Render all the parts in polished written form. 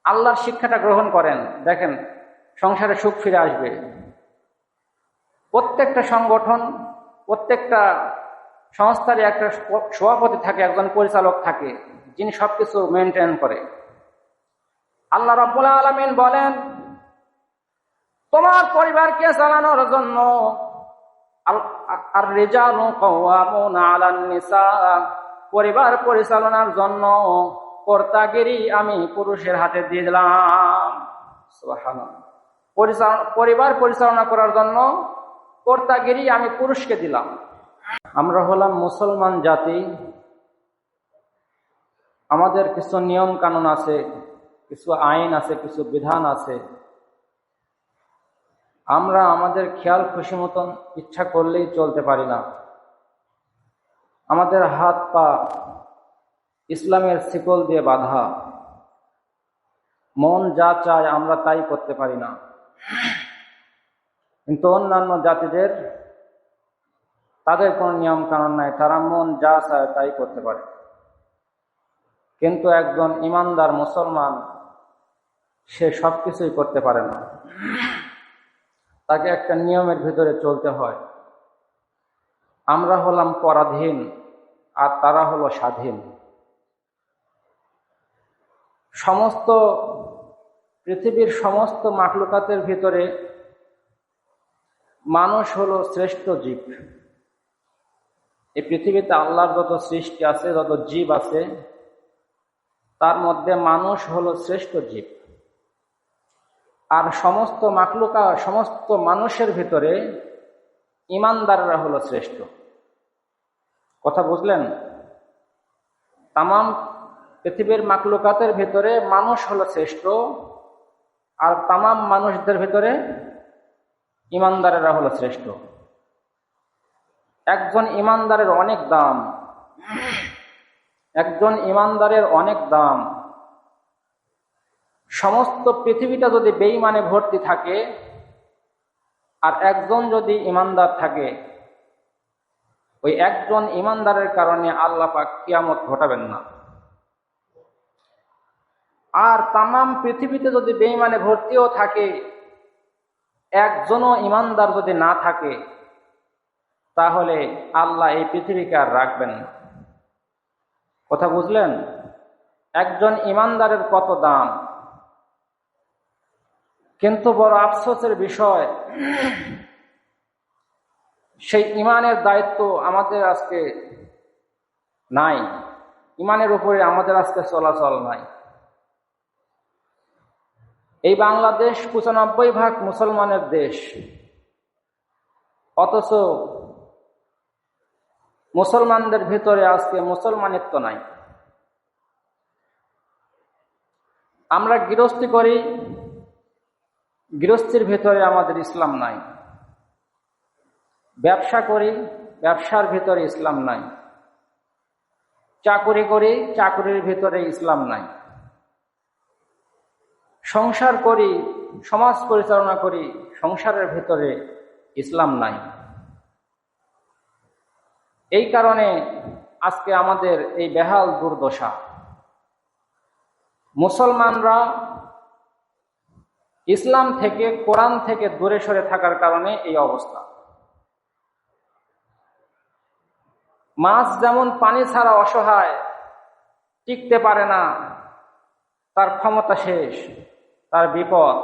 আল্লাহর শিক্ষাটা গ্রহণ করেন, দেখেন সংসারে সুখ ফিরে আসবে। প্রত্যেকটা সংগঠন, প্রত্যেকটা সংস্থারই একটা সভাপতি থাকে, একজন পরিচালক থাকে, যিনি সবকিছু মেনটেন করে। আল্লাহ রাব্বুল আলামিন বলেন, তোমার পরিবারকে চালানোর জন্য আর রিজালু কাওয়ামুনা আলান নিসা, পরিবার পরিচালনার জন্য কর্তাগিরি আমি পুরুষের হাতে দিয়ে দিলাম। সুবহানাল্লাহ। পরিবার পরিচালনা করার জন্য কর্তাগিরি আমি পুরুষকে দিলাম। আমরা হলাম মুসলমান জাতি, আমাদের কিছু নিয়ম কানুন আছে, কিছু আইন আছে, কিছু বিধান আছে। আমরা আমাদের খেয়াল খুশি মতন ইচ্ছা করলেই চলতে পারি না। আমাদের হাত পা ইসলামের শিকল দিয়ে বাঁধা, মন যা চায় আমরা তাই করতে পারি না। কিন্তু অন্যান্য জাতিদের, তাদের কোনো নিয়ম কানুন নাই, তারা মন যা চায় তাই করতে পারে। কিন্তু একজন ইমানদার মুসলমান সে সবকিছুই করতে পারে না, তাকে একটা নিয়মের ভিতরে চলতে হয়। আমরা হলাম পরাধীন আর তারা হলো স্বাধীন। সমস্ত পৃথিবীর সমস্ত মাখলুকাতের ভিতরে মানুষ হলো শ্রেষ্ঠ জীব। এই পৃথিবীতে আল্লাহর যত সৃষ্টি আছে, যত জীব আছে, তার মধ্যে মানুষ হলো শ্রেষ্ঠ জীব। আর সমস্ত মাখলুকা, সমস্ত মানুষের ভিতরে ইমানদাররা হলো শ্রেষ্ঠ। কথা বুঝলেন? তামাম পৃথিবীর মাখলুকাতের ভিতরে মানুষ হলো শ্রেষ্ঠ, আর তামাম মানুষদের ভিতরে ইমানদারেরা হলো শ্রেষ্ঠ। একজন ইমানদারের অনেক দাম, একজন ইমানদারের অনেক দাম। সমস্ত পৃথিবীটা যদি বেঈমানে ভর্তি থাকে আর একজন যদি ইমানদার থাকে, ওই একজন ইমানদারের কারণে আল্লাহ পাক কিয়ামত ঘটাবেন না। আর তামাম পৃথিবীতে যদি বেঈমানে ভর্তিও থাকে, একজনও ইমানদার যদি না থাকে, তাহলে আল্লাহ এই পৃথিবীকে আর রাখবেন না। কথা বুঝলেন? একজন ইমানদারের কত দাম। কিন্তু বড় আফসোসের বিষয়, সেই ইমানের দায়িত্ব আমাদের আজকে নাই, ইমানের উপরে আমাদের আজকে চলাচল নাই। এই বাংলাদেশ ৯৫% মুসলমানের দেশ, অথচ মুসলমানদের ভিতরে আজকে মুসলমানিত্ব নাই। আমরা গৃহস্থী করি, গৃহস্থীর ভিতরে আমাদের ইসলাম নাই। ব্যবসা করি, ব্যবসার ভিতরে ইসলাম নাই। চাকুরি করি, চাকুরির ভিতরে ইসলাম নাই। সংসার করি, সমাজ পরিচালনা করি, সংসারের ভিতরে ইসলাম নাই। এই কারণে আজকে আমাদের এই বেহাল দুর্দশা। মুসলমানরা ইসলাম থেকে, কোরআন থেকে দূরে সরে থাকার কারণে এই অবস্থা। মাছ যেমন পানি ছাড়া অসহায়, টিকতে পারে না, তার ক্ষমতা শেষ, তার বিপদ,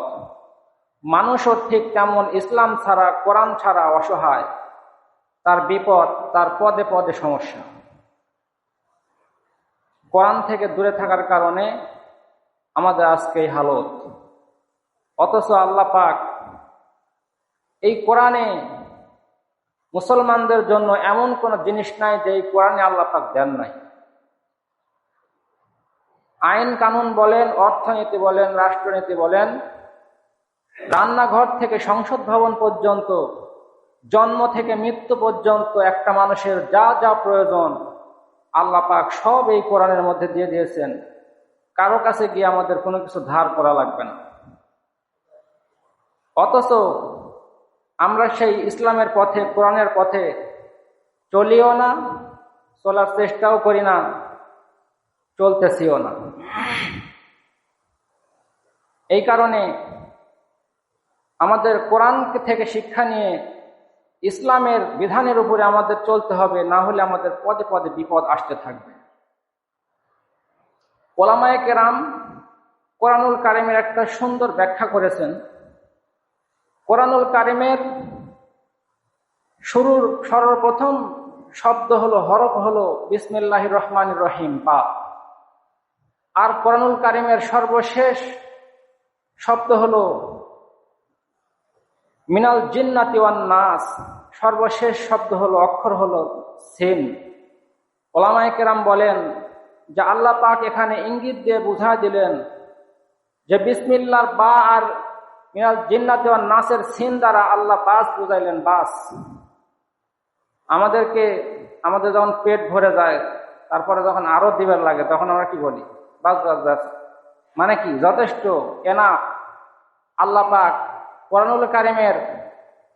মানুষও ঠিক তেমন ইসলাম ছাড়া, কোরআন ছাড়া অসহায়, তার বিপদ, তার পদে পদে সমস্যা। কোরআন থেকে দূরে থাকার কারণে আমাদের আজকে এই হালত। অথচ আল্লাহ পাক এই কোরআনে মুসলমানদের জন্য এমন কোন জিনিস নাই যে এই কোরআনে আল্লাহ পাক দেন নাই। আইন কানুন বলেন, অর্থনীতি বলেন, রাষ্ট্রনীতি বলেন, রান্নাঘর থেকে সংসদ ভবন পর্যন্ত, জন্ম থেকে মৃত্যু পর্যন্ত একটা মানুষের যা যা প্রয়োজন আল্লাহ পাক সব এই কোরআনের মধ্যে দিয়ে দিয়েছেন। কারো কাছে গিয়ে আমাদের কোনো কিছু ধার করা লাগবে না। অথচ আমরা সেই ইসলামের পথে, কোরআনের পথে চলিও না, চলার চেষ্টাও করি না, চলতেছিও না। এই কারণে আমাদের কোরআন থেকে শিক্ষা নিয়ে ইসলামের বিধানের উপরে আমাদের চলতে হবে, না হলে আমাদের পদে পদে বিপদ আসতে থাকবে। ওলামায়ে কেরাম কোরআনুল কারিমের একটা সুন্দর ব্যাখ্যা করেছেন। কোরআনুল কারিমের শুরুর সর্বপ্রথম শব্দ হলো, হরফ হলো বিসমিল্লাহির রহমানির রহিম বা। আর কোরআনুল কারিমের সর্বশেষ শব্দ হলো মিনাল জিন্নাতি ওয়ান নাস, সর্বশেষ শব্দ হলো, অক্ষর হলো সিন। ওলামায়ে কেরাম বলেন যে আল্লাহ পাক এখানে ইঙ্গিত দিয়ে বুঝা দিলেন যে বিসমিল্লাহর বা আর মিনাল জিন্নাতি ওয়ান নাসের সিন দ্বারা আল্লাহ বাস বুঝাইলেন, বাস। আমাদের যখন পেট ভরে যায়, তারপরে যখন আরো দিবার লাগে, তখন আমরা কি বলি? বাস বাস বাস। মানে কি? যথেষ্ট, এনাফ। আল্লাহ পাক কোরআনুল কারিমের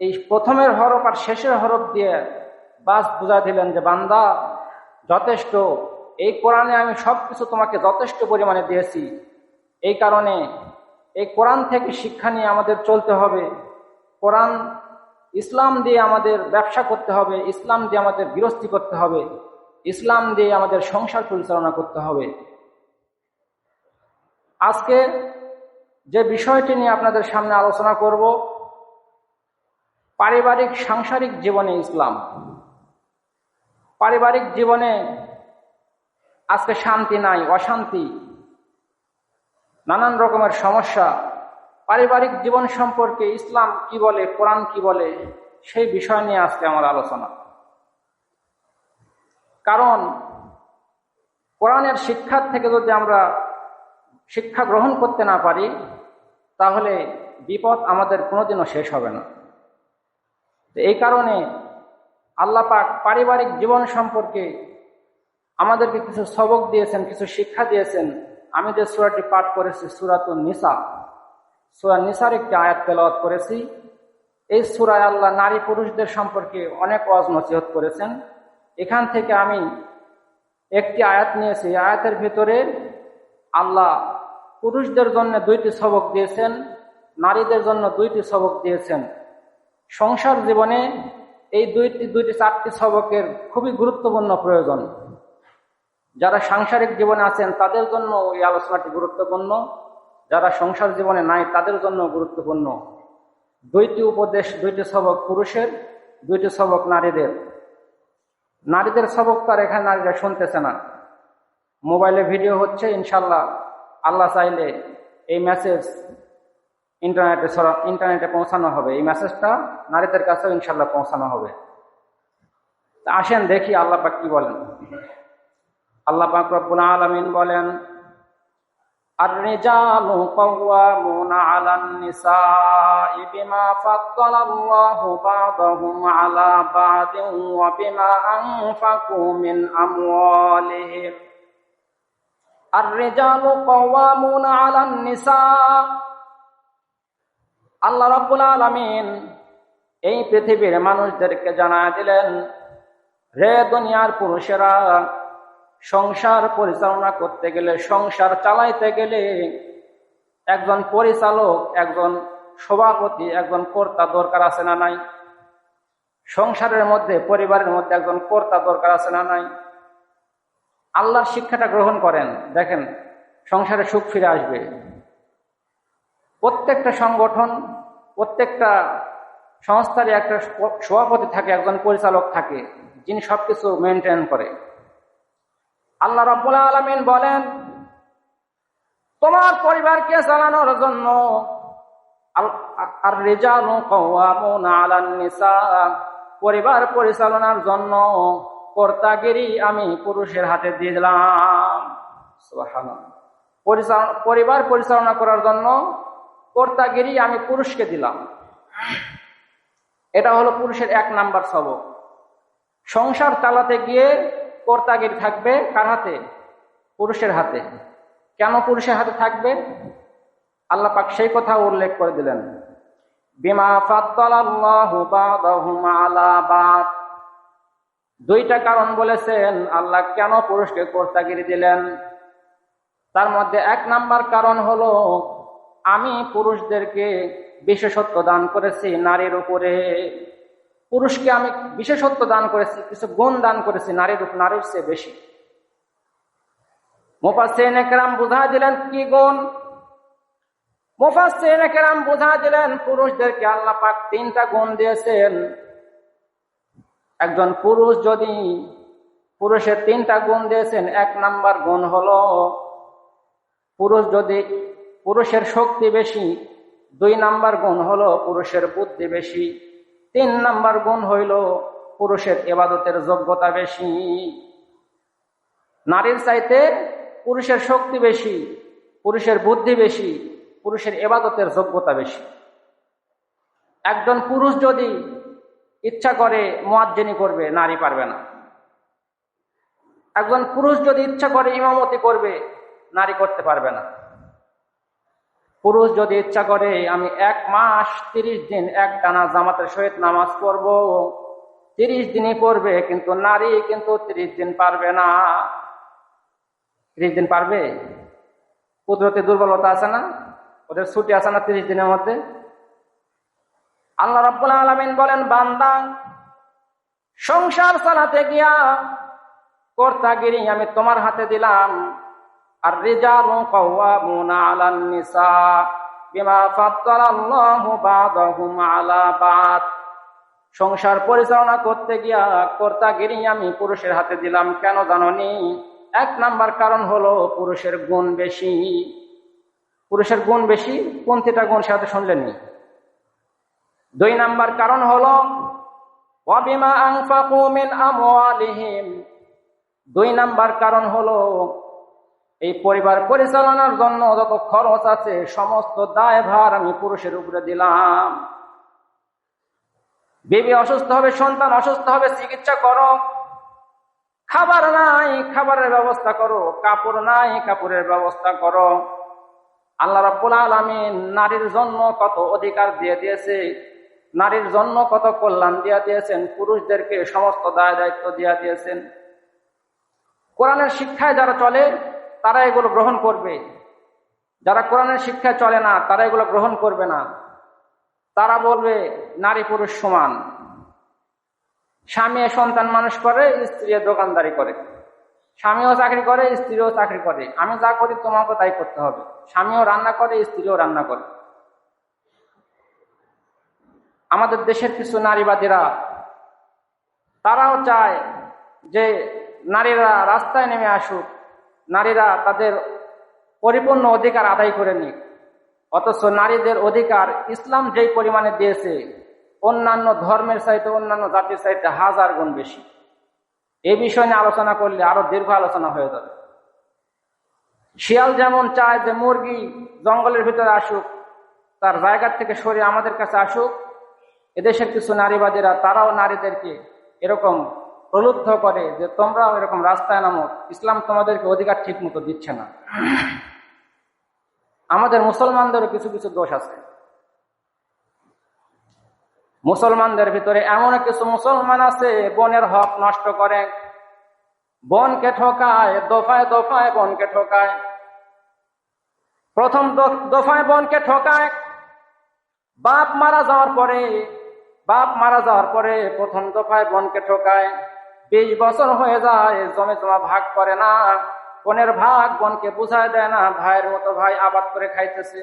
এই প্রথমের হরফ আর শেষের হরফ দিয়ে বাস বুঝা দিলেন যে বান্দা যথেষ্ট, এই কোরআনে আমি সবকিছু তোমাকে যথেষ্ট পরিমাণে দিয়েছি। এই কারণে এই কোরআন থেকে শিক্ষা নিয়ে আমাদের চলতে হবে। কোরআন, ইসলাম দিয়ে আমাদের ব্যবসা করতে হবে, ইসলাম দিয়ে আমাদের গৃহস্থী করতে হবে, ইসলাম দিয়ে আমাদের সংসার পরিচালনা করতে হবে। আজকে যে বিষয়টি নিয়ে আপনাদের সামনে আলোচনা করব, পারিবারিক সাংসারিক জীবনে ইসলাম। পারিবারিক জীবনে আজকে শান্তি নাই, অশান্তি, নানান রকমের সমস্যা। পারিবারিক জীবন সম্পর্কে ইসলাম কি বলে, কোরআন কি বলে, সেই বিষয় নিয়ে আজকে আমার আলোচনা। কারণ কোরআনের শিক্ষার থেকে যদি আমরা শিক্ষা গ্রহণ করতে না পারি, তাহলে বিপদ আমাদের কোনোদিনও শেষ হবে না। এই কারণে আল্লাহ পাক পারিবারিক জীবন সম্পর্কে আমাদেরকে কিছু সবক দিয়েছেন, কিছু শিক্ষা দিয়েছেন। আমি যে সূরাটি পাঠ করেছি, সূরাতুন নিসা, সূরা নিসার একটি আয়াত তেলাওয়াত করেছি। এই সূরায় আল্লাহ নারী পুরুষদের সম্পর্কে অনেক ওয়াজ নসিহত করেছেন। এখান থেকে আমি একটি আয়াত নিয়েছি। আয়াতের ভিতরে আল্লাহ পুরুষদের জন্য 2টি সবক দিয়েছেন, নারীদের জন্য 2টি সবক দিয়েছেন। সংসার জীবনে এই 4টি সবকের খুবই গুরুত্বপূর্ণ প্রয়োজন। যারা সাংসারিক জীবনে আছেন তাদের জন্য এই আলোচনাটি গুরুত্বপূর্ণ, যারা সংসার জীবনে নাই তাদের জন্য গুরুত্বপূর্ণ। 2টি উপদেশ, 2টি সবক পুরুষের, 2টি সবক নারীদের। নারীদের সবক তার এখানে নারীরা শুনতেছে না, মোবাইলে ভিডিও হচ্ছে। ইনশাল্লাহ আল্লাহ চাইলে এই মেসেজ ইন্টারনেটে পৌঁছানো হবে, এই মেসেজটা নারীদের কাছেও ইনশাল্লাহ পৌঁছানো হবে। আসেন দেখি আল্লাহ পাক কি বলেন। আল্লাহ পাক রব্বুল আলামিন বলেন, আর-রিজালু কাওয়ামুনা আলান নিসাই বিমা ফাদ্দালাল্লাহু বা'দাহুম আলা বা'দিন ওয়া বিমা আনফাকু মিন আমওয়ালিহিম। আর-রিজালু কাওয়ামুনা আলান নিসা। আল্লাহ রাব্বুল আলামিন এই পৃথিবীর মানুষদেরকে জানায় দিলেন, রে দুনিয়ার পুরুষেরা, সংসার পরিচালনা করতে গেলে, সংসার চালাইতে গেলে একজন পরিচালক, একজন সভাপতি, একজন কর্তা দরকার আছে না নাই? সংসারের মধ্যে, পরিবারের মধ্যে একজন কর্তা দরকার আছে না নাই? আল্লাহর শিক্ষাটা গ্রহণ করেন, দেখেন সংসারে সুখ ফিরে আসবে। প্রত্যেকটা সংগঠন, প্রত্যেকটা সংস্থারই একটা সভাপতি থাকে, একজন পরিচালক থাকে, যিনি সবকিছু মেনটেন করে। আল্লাহ রাব্বুল আলামিন বলেন, তোমার পরিবারকে চালানোর জন্য আর-রিজালু কাওয়ামুনা আলান নিসা, পরিবার পরিচালনার জন্য কর্তাগিরি আমি পুরুষের হাতে দিয়ে দিলাম। সুবহানাল্লাহ। পরিবার পরিচালনা করার জন্য কর্তাগিরি আমি পুরুষকে দিলাম। এটা হলো পুরুষের 1 নাম্বার সবক। সংসার চালাতে গিয়ে কর্তাগিরি থাকবে কার হাতে? পুরুষের হাতে। কেন পুরুষের হাতে থাকবে? আল্লাহ পাক সেই কথা উল্লেখ করে দিলেন, বিমা ফাদ্দালাল্লাহু বা'দাহুম আলা বা'দ। 2টা কারণ বলেছেন আল্লাহ কেন পুরুষকে কর্তাগিরি দিলেন। তার মধ্যে 1 নাম্বার কারণ হলো আমি পুরুষদেরকে বিশেষত্ব দান করেছি নারীর উপরে। পুরুষকে আমি বিশেষত্ব দান করেছি, কিছু গুণ দান করেছি নারীর চেয়ে বেশি। মুফাসসিরিনে কেরাম বুঝা দিলেন কি গুণ? মুফাসসিরিনে কেরাম বুঝা দিলেন পুরুষদেরকে আল্লাহ পাক 3টা গুণ দিয়েছেন। একজন পুরুষ যদি, পুরুষের 3টা গুণ দিয়েছেন। 1 নাম্বার গুণ হলো পুরুষের শক্তি বেশি। 2 নাম্বার গুণ হলো পুরুষের বুদ্ধি বেশি। 3 নাম্বার গুণ হইল পুরুষের ইবাদতের যোগ্যতা বেশি। নারীর চাইতে পুরুষের শক্তি বেশি, পুরুষের বুদ্ধি বেশি, পুরুষের ইবাদতের যোগ্যতা বেশি। একজন পুরুষ যদি ইচ্ছা করে মুয়াজ্জিনি করবে, নারী পারবে না। একজন পুরুষ যদি ইচ্ছা করে ইমামতি করবে, নারী করতে পারবে না। পুরুষ যদি ইচ্ছা করে আমি 1 মাস 30 দিন একটানা জামাতের সহিত নামাজ পড়ব, 30 দিনই পড়বে, কিন্তু নারী কিন্তু 30 দিন পারবে না। 30 দিন পারবে? কুদরতি দুর্বলতা আছে না, ওদের ছুটি আছে না 30 দিনের মধ্যে। আল্লাহ রাব্বুল আলামিন বলেন, বান্দা সংসার চালাতে গিয়া কর্তাগিরি আমি তোমার হাতে দিলাম। আর রিজালু কাওয়ামুনা আলান নিসা বিমা ফাদ্দালাল্লাহু বা'দাহুম আলা বা'দ। সংসার পরিচালনা করতে গিয়া কর্তাগিরি আমি পুরুষের হাতে দিলাম। কেন জানোনি? 1 নাম্বার কারণ হলো পুরুষের গুণ বেশি। পুরুষের গুণ বেশি, কোন 3টা গুণ সাথে শুনলেনি? 2 নাম্বার কারণ হলো ওয়া বিমা আনফাকু মিন আমওয়ালিহিম। 2 নাম্বার কারণ হলো এই পরিবার পরিচালনার জন্য যত খরচ আছে সমস্ত দায়ভার আমি পুরুষের উপরে দিলাম। বিবি অসুস্থ হবে, সন্তান অসুস্থ হবে, চিকিৎসা করো। খাবার নাই, খাবারের ব্যবস্থা করো। কাপড় নাই, কাপড়ের ব্যবস্থা করো। আল্লাহ রাব্বুল আলামিন নারীর জন্য কত অধিকার দিয়ে দিয়েছে, নারীর জন্য কত কল্যাণ দিয়ে দিয়েছেন, পুরুষদেরকে সমস্ত দায় দায়িত্ব দিয়ে দিয়েছেন। কোরআনের শিক্ষায় যারা চলে তারা এগুলো গ্রহণ করবে, যারা কোরআনের শিক্ষায় চলে না তারা এগুলো গ্রহণ করবে না। তারা বলবে নারী পুরুষ সমান। স্বামী সন্তান মানুষ করে, স্ত্রী দোকানদারি করে। স্বামীও চাকরি করে, স্ত্রীও চাকরি করে। আমি যা করি তোমাকে তাই করতে হবে। স্বামীও রান্না করে, স্ত্রীও রান্না করে। আমাদের দেশের কিছু নারীবাদীরা তারাও চায় যে নারীরা রাস্তায় নেমে আসুক, নারীরা তাদের পরিপূর্ণ অধিকার আদায় করে নিক। অথচ নারীদের অধিকার ইসলাম যেই পরিমাণে দিয়েছে অন্যান্য ধর্মের চাইতে, অন্যান্য জাতির চাইতে 1000 গুণ বেশি। এই বিষয় নিয়ে আলোচনা করলে আরো দীর্ঘ আলোচনা হয়ে যাবে। শিয়াল যেমন চায় যে মুরগি জঙ্গলের ভিতরে আসুক, তার জায়গার থেকে সরে আমাদের কাছে আসুক, এদেশের কিছু নারীবাদীরা তারাও নারীদেরকে এরকম প্রলুব্ধ করে যে তোমরাও এরকম রাস্তায় নামো, ইসলাম তোমাদেরকে অধিকার ঠিক মতো দিচ্ছে না। আমাদের মুসলমানদেরও কিছু কিছু দোষ আছে। মুসলমানদের ভিতরে এমন কিছু মুসলমান আছে বোনের হক নষ্ট করে, বোনকে ঠকায়, দফায় দফায় বোনকে ঠকায়। প্রথম দফায় বোনকে ঠকায় বাপ মারা যাওয়ার পরে প্রথম দফায় বোনকে ঠকায়। 20 বছর হয়ে যায়, জমি জমা ভাগ করে না, বোনের ভাগ বোনকে বুঝায় দেয় না। ভাইয়ের মতো ভাই আবাদ করে খাইতেছে।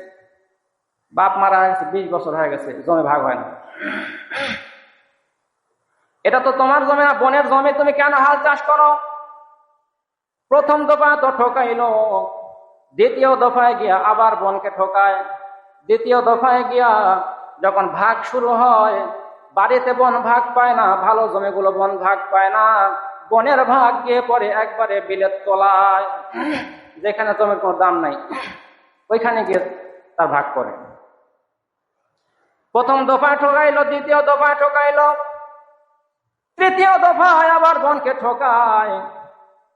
বাপ মারা গেছে, 20 বছর হয়ে গেছে, জমি ভাগ হয় না। এটা তো তোমার জমি না, বোনের জমি, তুমি কেন হাল চাষ করো? প্রথম দফা তো ঠকাইলো, দ্বিতীয় দফায় গিয়া আবার বোনকে ঠকায়। দ্বিতীয় দফায় গিয়া যখন ভাগ শুরু হয়, বাড়িতে বোন ভাগ পায় না, ভালো জমিগুলো বোন ভাগ পায় না, বোনের ভাগ গিয়ে পরে একবারে বিলেত তলায়, যেখানে জমির কোনো দাম নাই, ওইখানে গিয়ে তার ভাগ করে। প্রথম দফায় ঠকাইলো, দ্বিতীয় দফায় ঠকাইলো, তৃতীয় দফায় আবার বোনকে ঠকায়।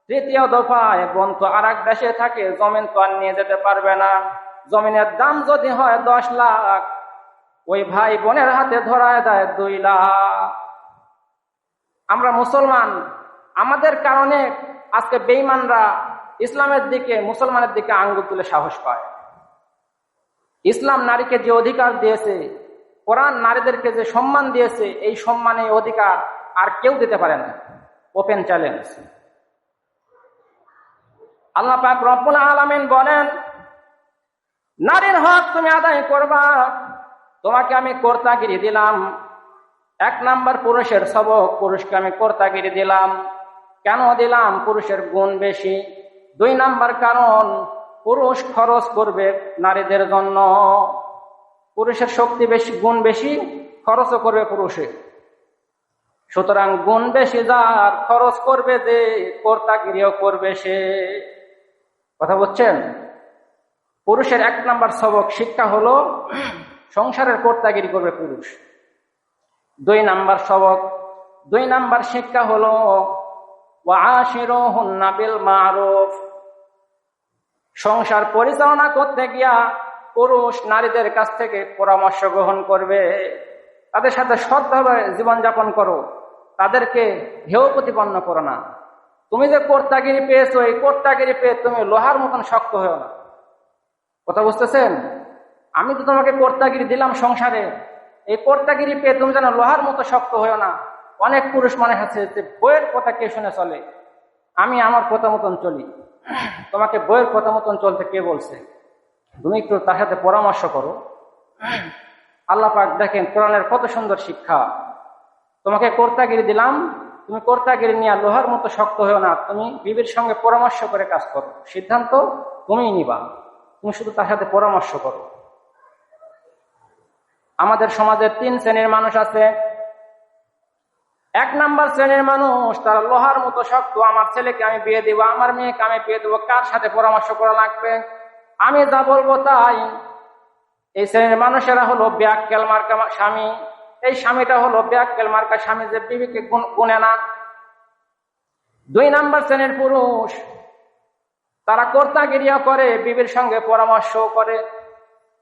তৃতীয় দফায় বোন তো আর এক দেশে থাকে, জমিন তো আর নিয়ে যেতে পারবে না। জমিনের দাম যদি হয় 10 লাখ, ওই ভাই বোনের হাতে ধরায় দেয় 2 লাখ। আমরা মুসলমান, আমাদের কারণে আজকে বেঈমানরা ইসলামের দিকে, মুসলমানের দিকে আঙ্গুল তুলে সাহস পায়। ইসলাম নারীকে যে অধিকার দিয়েছে, কোরআন নারীদেরকে যে সম্মান দিয়েছে, এই সম্মান এই অধিকার আর কেউ দিতে পারে না। Open challenge. আল্লাহ পাক রব্বুল আলামিন বলেন, নারীর হক তুমি আদায় করবা, তোমাকে আমি কর্তাগিরি দিলাম। 1 নাম্বার পুরুষের সবক, পুরুষকে আমি কর্তাগিরি দিলাম। কেন দিলাম? পুরুষের গুণ বেশি। 2 নাম্বার কারণ, পুরুষ খরচ করবে নারীদের জন্য। পুরুষের শক্তি বেশি, গুণ বেশি, খরচও করবে পুরুষে। সুতরাং গুণ বেশি যার, খরচ করবে যে, কর্তাগিরিও করবে সে। কথা বুঝছেন? পুরুষের 1 নাম্বার সবক শিক্ষা হলো সংসারের কর্তাগিরি করবে পুরুষ। 2 নাম্বার সবক, 2 নাম্বার শিক্ষা হলো ওয়াশিরুহুন্না বিল মারুফ। সংসার পরিচালনা করতে গিয়া পুরুষ নারীদের কাছ থেকে পরামর্শ গ্রহণ করবে, তাদের সাথে সৎভাবে জীবনযাপন করো, তাদেরকে হেয় প্রতিপন্ন করো না। তুমি যে কর্তাগিরি পেয়েছো, এই কর্তাগিরি পেয়ে তুমি লোহার মতন শক্ত হয়েও না। কথা বুঝতেছেন? আমি তো তোমাকে কর্তাগিরি দিলাম সংসারে, এই কর্তাগিরি পেয়ে তুমি যেন লোহার মতো শক্ত হয়েও না। অনেক পুরুষ মনে আছে যে বইয়ের কথা কে শুনে চলে, আমি আমার কথা মতন চলি। তোমাকে বইয়ের কথা মতন চলতে কে বলছে? তুমি একটু তার সাথে পরামর্শ করো। আল্লাহ পাক দেখেন কোরআনের কত সুন্দর শিক্ষা। তোমাকে কর্তাগিরি দিলাম, তুমি কর্তাগিরি নিয়ে লোহার মতো শক্ত হয়েও না, তুমি বিবির সঙ্গে পরামর্শ করে কাজ করো, সিদ্ধান্ত তুমিই নিবা, তুমি শুধু তার সাথে পরামর্শ করো। আমাদের সমাজে 3 শ্রেণীর মানুষ আছে। 1 নাম্বার শ্রেণীর মানুষ, তারা লোহার মতো শক্ত, আমার ছেলেকে আমি বিয়ে দেবো, আমার মেয়েকে আমি বিয়ে দেবো, কার সাথে পরামর্শ করা লাগবে, আমি যা বলবো তাই। এই শ্রেণীর মানুষেরা হলো ব্যাককেল মার্কা স্বামী। এই স্বামীটা হলো ব্যাককেল মার্কা স্বামী, যে বিবিকে গুনে না। 2 নাম্বার শ্রেণীর পুরুষ, তারা কর্তাগিরিয়া করে, বিবির সঙ্গে পরামর্শ করে।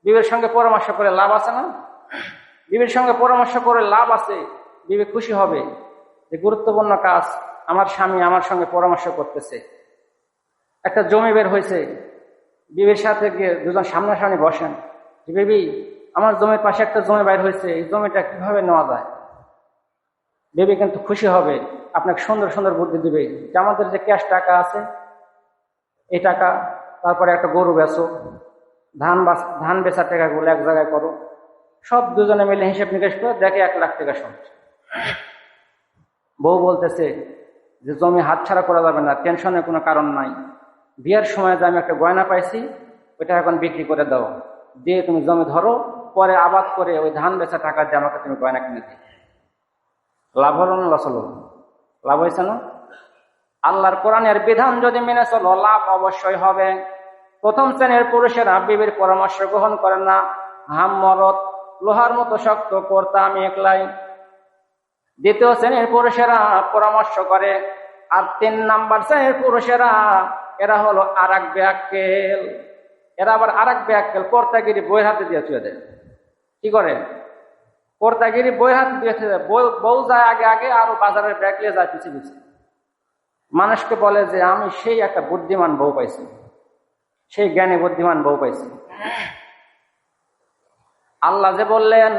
বিবির সঙ্গে পরামর্শ করে লাভ আছে না? বিবির সঙ্গে পরামর্শ করে লাভ আছে, বিবি খুশি হবে যে গুরুত্বপূর্ণ কাজ আমার স্বামী আমার সঙ্গে পরামর্শ করতেছে। একটা জমি বের হয়েছে, বিবির সাথে গিয়ে দুজন সামনাসামনি বসেন যে বিবি, আমার জমির পাশে একটা জমি বের হয়েছে, এই জমিটা কিভাবে নেওয়া যায়। বিবি কিন্তু খুশি হবে, আপনাকে সুন্দর সুন্দর বুদ্ধি দিবে যে আমাদের যে ক্যাশ টাকা আছে, এই টাকা, তারপরে একটা গরু বেচো, ধান বেচার টাকাগুলো এক জায়গায় করো, সব দুজনে মিলে হিসেব নিকেশ করে দেখে 1 লাখ টাকা সঞ্চয়। বউ বলতেছে যে জমি হাতছাড়া করা যাবে না, টেনশনের কোনো কারণ নাই, বিয়ের সময় যে আমি একটা গয়না পাইছি ওইটা এখন বিক্রি করে দাও, দিয়ে তুমি জমি ধরো, পরে আবাদ করে ওই ধান বেচা টাকা দিয়ে আমাকে তুমি গয়না কিনে দিই। লাভ হলো না লস হলো? লাভ হয়েছে না? আল্লাহর কোরআনের বিধান যদি মেনে চলো, লাভ অবশ্যই হবে। 1ম শ্রেণীর পুরুষেরা বিবির পরামর্শ গ্রহণ করেন না, হাম মরদ, লোহার মতো শক্ত, কর্তা আমি একলাই। 2য় শ্রেণীর পুরুষেরা পরামর্শ করে। আর 3 নাম্বার শ্রেণীর পুরুষেরা, এরা হলো আরেক ব্যাককেল। এরা আবার আরেক ব্যাককেল, কর্তাগিরি বইয়ের হাতে দিয়ে চলে দেয়। কি করে? কর্তাগিরি বইয়ের হাতে দিয়ে চলে দেয়। বউ যায় আগে আগে, আরো বাজারের ব্যাকলে যায় পিছিয়ে পিছিয়ে। মানুষকে বলে যে আমি সেই একটা বুদ্ধিমান বউ পাইছি, সেই জ্ঞানী বুদ্ধিমান বউ পাইছি। আল্লাহ যে বললেন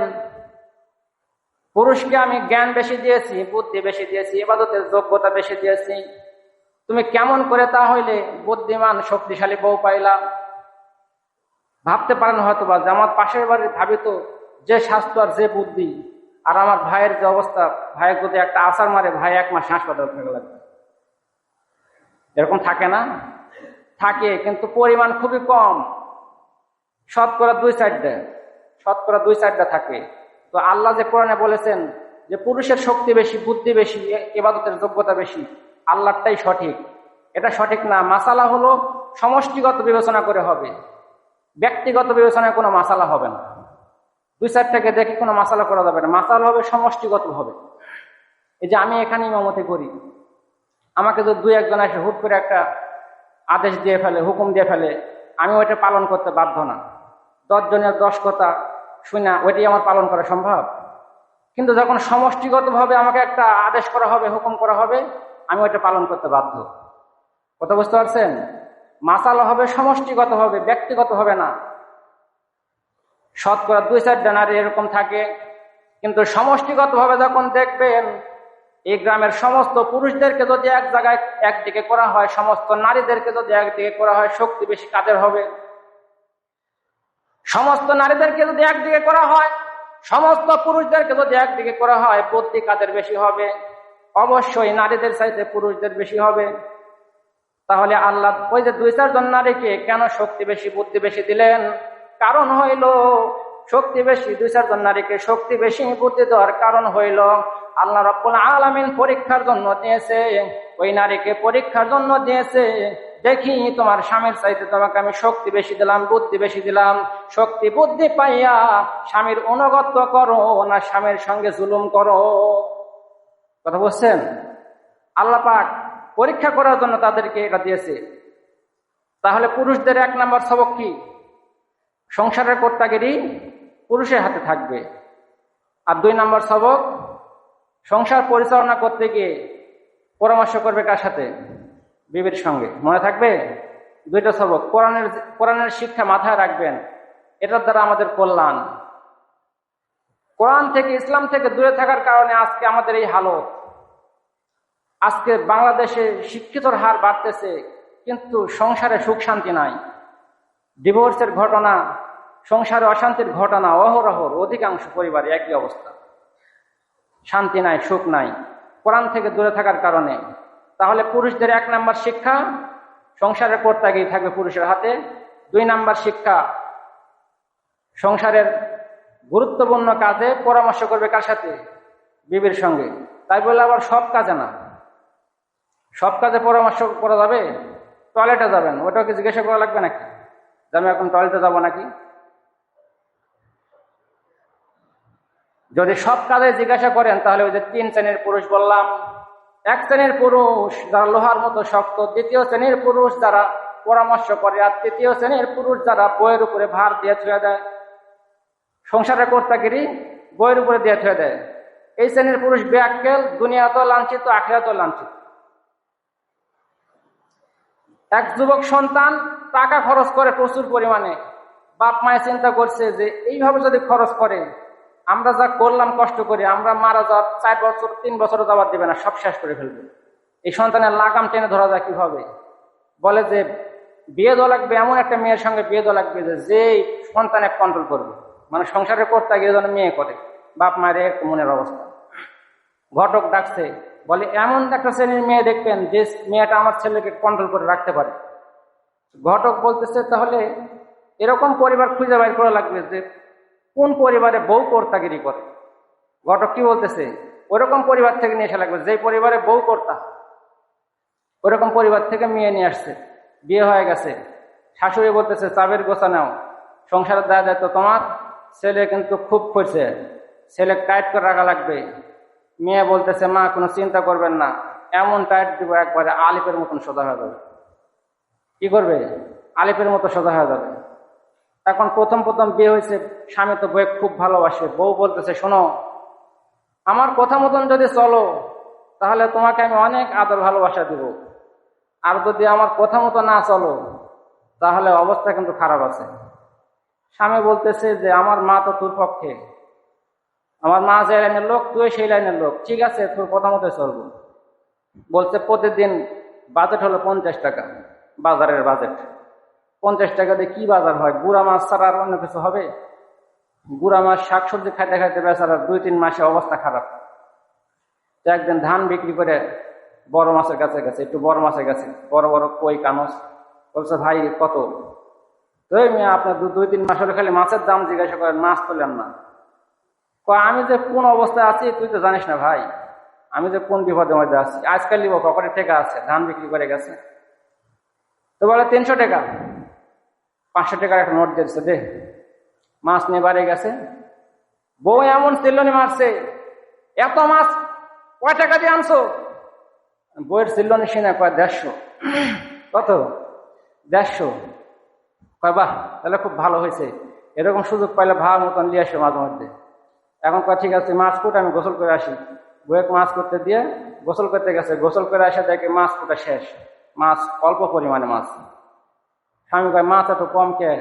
পুরুষকে আমি জ্ঞান বেশি দিয়েছি, বুদ্ধি বেশি দিয়েছি, ইবাদতের যোগ্যতা বেশি দিয়েছি, তুমি কেমন করে তা হইলে বুদ্ধিমান শক্তিশালী বউ পাইলা? ভাবতে পারেন হয়তো বা যে আমার পাশের বাড়ির ভাবি তো যে স্বাস্থ্য আর যে বুদ্ধি, আর আমার ভাইয়ের যে অবস্থা, ভাইয়ের যদি একটা আছাড় মারে ভাই 1 মাস হাসপাতালে থাকা লাগবে। এরকম থাকে না? থাকে, কিন্তু পরিমাণ খুবই কম, শতকরা 2-4টা থাকে। তো আল্লাহ যে কোরআনে বলেছেন যে পুরুষের শক্তি বেশি, বুদ্ধি বেশি, ইবাদতের যোগ্যতা বেশি, আল্লাহটাই সঠিক। এটা সঠিক না। মাসালা হলো সমষ্টিগত বিবেচনা করে হবে, ব্যক্তিগত বিবেচনায় কোনো মাসালা হবে না। 2-4টাকে দেখে কোনো মাসালা করা যাবে না, মাসালা হবে সমষ্টিগত হবে। এই যে আমি এখানে ইমামতি করি, আমাকে যদি 2-1 জন এসে হুট করে একটা আদেশ দিয়ে ফেলে, হুকুম দিয়ে ফেলে, আমি ওইটা পালন করতে বাধ্য না। 10 জনের 10 কথা শুনে ওইটাই আমার পালন করা সম্ভব? কিন্তু যখন সমষ্টিগতভাবে আমাকে একটা আদেশ করা হবে, হুকুম করা হবে, আমি ওইটা পালন করতে বাধ্য। কথা বুঝতে পারছেন? মাসালা হবে সমষ্টিগত হবে, ব্যক্তিগত হবে না। শতকরা 2-4টা নারী এরকম থাকে। কিন্তু সমষ্টিগতভাবে যখন দেখবেন এই গ্রামের সমস্ত পুরুষদেরকে যদি এক জায়গায় একদিকে করা হয়, সমস্ত নারীদেরকে যদি একদিকে করা হয়, শক্তি বেশি কাদের হবে? সমস্ত নারীদেরকে যদি একদিকে করা হয়, সমস্ত পুরুষদেরকে যদি একদিকে করা হয়, বুদ্ধি কাদের বেশি হবে? অবশ্যই নারীদের চাইতে পুরুষদের বেশি হবে। তাহলে আল্লাহ ওই যে 2-4 জন নারীকে কেন শক্তি বেশি বুদ্ধি বেশি দিলেন? কারণ হইল শক্তি বেশি 2-4 জন নারীকে শক্তি বেশি বুদ্ধি দেওয়ার কারণ হইল আল্লাহ রাব্বুল আলামিন পরীক্ষার জন্য দিয়েছে, ওই নারীকে পরীক্ষার জন্য দিয়েছে। দেখি তোমার স্বামীর চাইতে তোমাকে আমি শক্তি বেশি দিলাম, বুদ্ধি বেশি দিলাম, শক্তি বুদ্ধি পাইয়া স্বামীর অনুগত করো না স্বামীর সঙ্গে জুলুম করো। কথা বুঝছেন? আল্লাহ পাক পরীক্ষা করার জন্য তাদেরকে এটা দিয়েছে। তাহলে পুরুষদের 1 নম্বর সবক কি? সংসারের কর্তাগিরি পুরুষের হাতে থাকবে। আর 2 নম্বর সবক, সংসার পরিচালনা করতে গিয়ে পরামর্শ করবে কার সাথে? বিবির সঙ্গে। মনে থাকবে? 2টা সবক। কোরআনের শিক্ষা মাথায় রাখবেন, এটার দ্বারা আমাদের কল্যাণ। কোরআন থেকে ইসলাম থেকে দূরে থাকার কারণে আজকে আমাদের এই হালত। আজকে বাংলাদেশে শিক্ষিতর হার বাড়তেছে, কিন্তু সংসারে সুখ শান্তি নাই। ডিভোর্সের ঘটনা, সংসারে অশান্তির ঘটনা অহরহ। অধিকাংশ পরিবারে একই অবস্থা, শান্তি নাই, সুখ নাই, কোরআন থেকে দূরে থাকার কারণে। তাহলে পুরুষদের 1 নম্বর শিক্ষা, সংসারের কর্তাগিরি থাকবে পুরুষের হাতে। 2 নম্বর শিক্ষা, সংসারের গুরুত্বপূর্ণ কাজে পরামর্শ করবে কার সাথে? বিবির সঙ্গে। তাই বলে আবার সব কাজে না, সব কাজে পরামর্শ করা যাবে? টয়লেটে যাবেন, ওটাও কি জিজ্ঞাসা করা লাগবে নাকি যে আমি এখন টয়লেটে যাবো নাকি? যদি সব কাজে জিজ্ঞাসা করেন তাহলে ওই যে 3 শ্রেণীর পুরুষ বললাম, 1 শ্রেণীর পুরুষ যারা লোহার মতো শক্ত, 2য় শ্রেণীর পুরুষ যারা পরামর্শ করে, আর 3য় শ্রেণীর পুরুষ যারা বইয়ের উপরে ভার দিয়ে ছুঁয়ে দেয়। সংসারের কর্তাগিরি বইয়ের উপরে দিয়ে ছুঁয়ে দেয়। এই শ্রেণীর পুরুষ বেআক্কেল, দুনিয়াতেও লাঞ্ছিত, আখিরাতেও লাঞ্ছিত। এক যুবক সন্তান টাকা খরচ করে প্রচুর পরিমাণে, বাপ মায়ে চিন্তা করছে যে এইভাবে যদি খরচ করে, আমরা যা করলাম কষ্ট করে, আমরা মারা যাওয়ার 4 বছর 3 বছরও যাওয়ার দেবে না, সব শেষ করে ফেলবে। এই সন্তানের লাগাম টেনে ধরা যায় কিভাবে? বলে যে বিয়ে দেওয়া লাগবে, এমন একটা মেয়ের সঙ্গে বিয়ে দেওয়া লাগবে যে সন্তানের কন্ট্রোল করবে। মানে সংসারের করতে গিয়ে যেন মেয়ে করে, বাপ মায়ের এক মনের অবস্থা। ঘটক ডাকছে, বলে এমন একটা শ্রেণীর মেয়ে দেখবেন যে মেয়েটা আমার ছেলেকে কন্ট্রোল করে রাখতে পারে। ঘটক বলতেছে তাহলে এরকম পরিবার খুঁজে বের করা লাগবে যে কোন পরিবারে বউ কর্তাগিরি করে। ঘটক কি বলতেছে? ওরকম পরিবার থেকে নিয়ে আসা লাগবে, যে পরিবারে বউ কর্তা, ওরকম পরিবার থেকে মেয়ে নিয়ে আসছে, বিয়ে হয়ে গেছে। শাশুড়ি বলতেছে চাবের গোছা নাও, সংসারের দায় দায়িত্ব তোমার, ছেলে কিন্তু খুব করছে, ছেলে টাইট করে রাখা লাগবে। মেয়ে বলতেছে মা কোনো চিন্তা করবেন না, এমন টাইট দিব একবারে আলিফের মতন সোজা হয়ে যাবে। কি করবে? আলিফের মতো সোজা হয়ে যাবে। এখন প্রথম বিয়ে হয়েছে, স্বামী তো বউকে খুব ভালোবাসে। বউ বলতেছে শোনো, আমার কথা মতন যদি চলো তাহলে তোমাকে আমি অনেক আদর ভালোবাসা দিব, আর যদি আমার কথা মতো না চলো তাহলে অবস্থা কিন্তু খারাপ আছে। স্বামী বলতেছে যে আমার মা তো তোর পক্ষে, আমার মা যে লাইনের লোক তুই সেই লাইনের লোক, ঠিক আছে তোর কথা মতো চলবো। বলছে প্রতিদিন বাজেট হলো 50 টাকা, বাজারের বাজেট 50 টাকা দিয়ে কি বাজার হয়? গুড়া মাছ ছাড়া আর অন্য কিছু হবে? গুড়া মাছ শাকসবজি খাইতে খাইতে বেচারার 2-3 মাসে অবস্থা খারাপ। তো একদিন ধান বিক্রি করে বড় মাছের কাছে গেছে, একটু বড় মাছের কাছে, বড় বড় কই কানস। বলছে ভাই কত? তো মেয়ে আপনার 2-3 মাস হলে খালি মাছের দাম জিজ্ঞাসা করেন, মাছ তোলেন না। আমি যে কোন অবস্থায় আছি তুই তো জানিস না ভাই, আমি যে কোন বিপদের মধ্যে আছি। আজকাল নিব পকেটে টাকা আছে, ধান বিক্রি করে গেছে। তো বলে 300 টাকা, 500 টাকার একটা নোট দিয়েছে, দে। মাছ নিয়ে বাড়ি গেছে, বউ এমন চিল্লনি মারছে, এত মাছ কয় টাকা দিয়ে আনছো? বউয়ের চিল্লনি শুনে কয় 150। কত? 150। কয় বাহ, তাহলে খুব ভালো হয়েছে, এরকম সুযোগ পাইলে ভালো মতন নিয়ে আসে মাঝে মধ্যে। এখন কয় ঠিক আছে মাছ কুট, আমি গোসল করে আসি। বউয়ের মাছ করতে দিয়ে গোসল করতে গেছে, গোসল করে আসে দেখে মাছ কুটা শেষ, মাছ অল্প পরিমাণে মাছ। স্বামী কয় মাছ এত কম কে?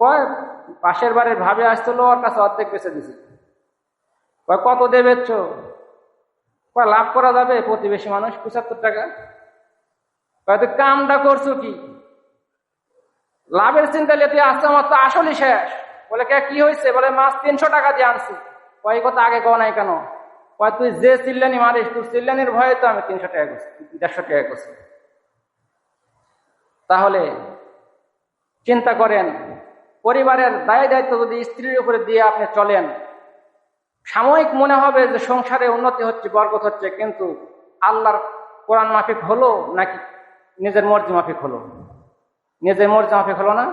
কয় পাশের বাড়ির ভাবে আসছিল, ওর কাছে অর্ধেক বেচে দিছি। কয় কত দিয়ে বেচছ? কয় লাভ করা যাবে, প্রতিবেশী মানুষ 75 টাকা। কয় তুই কামটা করছো কি? লাভের চিন্তা নিয়ে আসছে, আমার তো আসলই শেষ। বলে কে কি হয়েছে? বলে মাছ 300 টাকা দিয়ে আনছি। কয় কথা আগে কও নাই কেন? কয় তুই যে চিল্লানি মারিস, তুই চিল্লানির ভয়ে তো আমি 300 টাকা করছি, 150 টাকা করছি। তাহলে চিন্তা করেন, পরিবারের দায় দায়িত্ব যদি স্ত্রীর উপরে দিয়ে আপনি চলেন, সাময়িক মনে হবে যে সংসারে উন্নতি হচ্ছে, বরকত হচ্ছে, কিন্তু আল্লাহর কোরআন মাফিক হলো নাকি নিজের মর্জি মাফিক হলো? নিজের মর্জি মাফিক হলো না।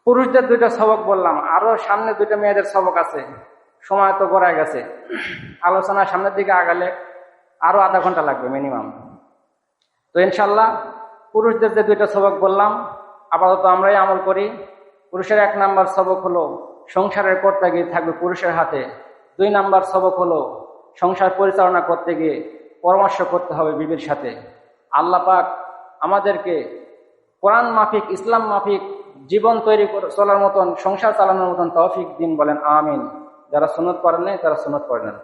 পুরুষদের 2টা সবক বললাম, আরো সামনে 2টা মেয়েদের সবক আছে। সময় তো গড়ায় গেছে, আলোচনা সামনের দিকে আগালে আরো আধা ঘন্টা লাগবে মিনিমাম। তো ইনশাল্লাহ পুরুষদের যে 2টা সবক বললাম আপাতত আমরাই আমল করি। পুরুষের 1 নাম্বার সবক হলো সংসারের করতে গিয়ে থাকবে পুরুষের হাতে। 2 নাম্বার সবক হলো সংসার পরিচালনা করতে গিয়ে পরামর্শ করতে হবে বিবির সাথে। আল্লাহ পাক আমাদেরকে কোরআন মাফিক, ইসলাম মাফিক জীবন তৈরি চলার মতন, সংসার চালানোর মতন তৌফিক দিন, বলেন আমিন। যারা সুন্নত করেন নাই তারা সুন্নত পড়েন।